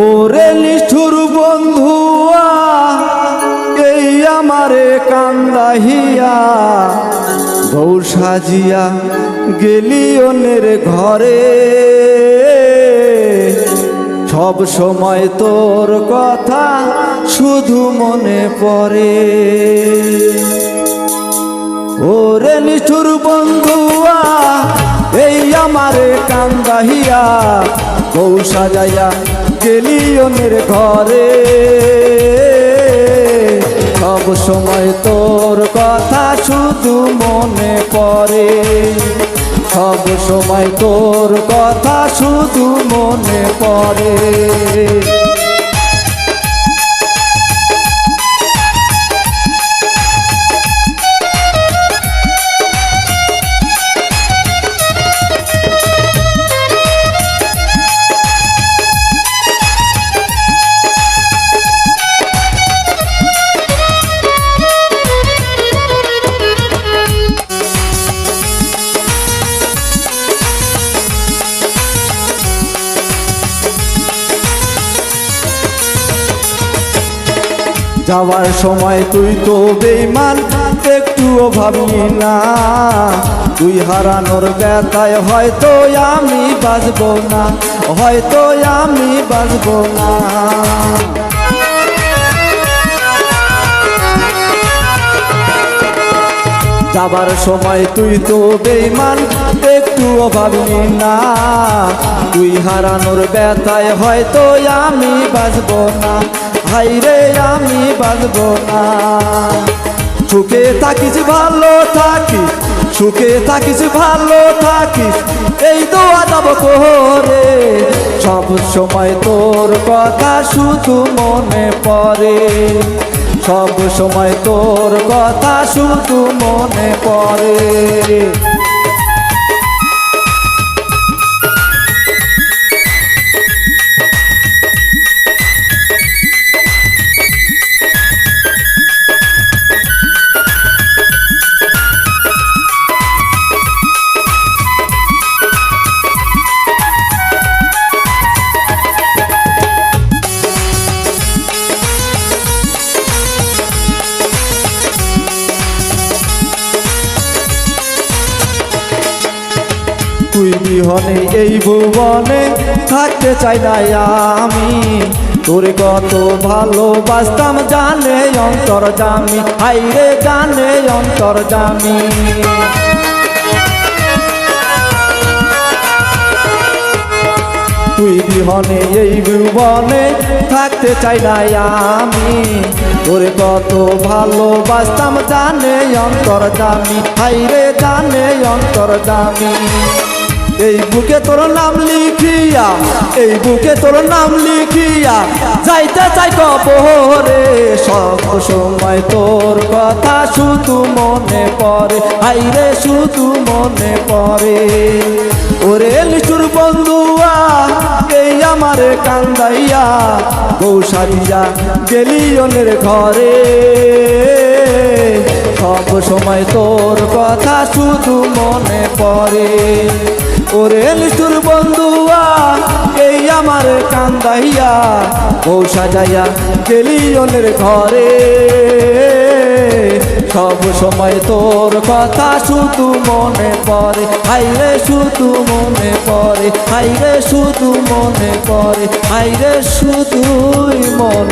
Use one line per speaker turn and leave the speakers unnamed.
ওরে নিষ্ঠুর বন্ধুয়া এই আমারে কান্দাহিয়া বউ সাজিয়া গেলি অন্যের ঘরে সব সময় তোর কথা শুধু মনে পড়ে। ওরে নিষ্ঠুর বন্ধুয়া এই আমারে কান্দাহিয়া বউ সাজাইয়া গেলি অন্যের ঘরে সব সময় তোর কথা শুধু মনে পড়ে। সব সময় তোর কথা শুধু মনে পড়ে। যাওয়ার সময় তুই তো বেঈমান একটুও ভাবলি না, তুই হারানোর ব্যথায় হয়তো আমি বাঁচবো না, হয়তো আমি বাঁচবো না। যাবার সময় তুই তো বেঈমান একটুও ভাবলি না, তুই হারানোর ব্যথায় হয়তো আমি বাঁচবো না, হাইরে আমি বাঁচবো না। সুখে থাকিস ভালো থাকিস, সুখে থাকিস ভালো থাকিস এই দোয়া যাব করে। সব সময় তোর কথা শুধু মনে পড়ে, সব সময় তোর কথা শুধু মনে পড়ে। তুই বিহনে এই ভুবনে থাকতে চাই না আমি, তোরে কত ভালোবাসতাম জানে অন্তর্যামী, হাইরে জানে অন্তর্যামী। তুই বিহনে এই ভুবনে থাকতে চাই না আমি, তোরে কত ভালোবাসতাম জানে অন্তর্যামী, হাইরে জানে অন্তর্যামী। এই বুকে তোর নাম লিখিয়া, এই বুকে তোর নাম লিখিয়া যাইতে চাই কবরে। সব সময় তোর কথা শুধু মনে পড়ে, হাইরে শুধু মনে পড়ে। ওরে নিষ্ঠুর বন্ধুয়া এই আমারে কান্দাইয়া বউ সাজিয়া গেলি অন্যের ঘরে সব সময় তোর কথা শুধু মনে পড়ে। ওরে নিষ্ঠুর বন্ধুয়া এই আমার কান্দাইয়া বউ সাজাইয়া গেলি অন্যের ঘরে সব সময় তোর কথা শুধু মনে পড়ে, হাইরে শুধু মনে পড়ে, হাইরে শুধু মনে পড়ে, হাইরে শুধুই মনে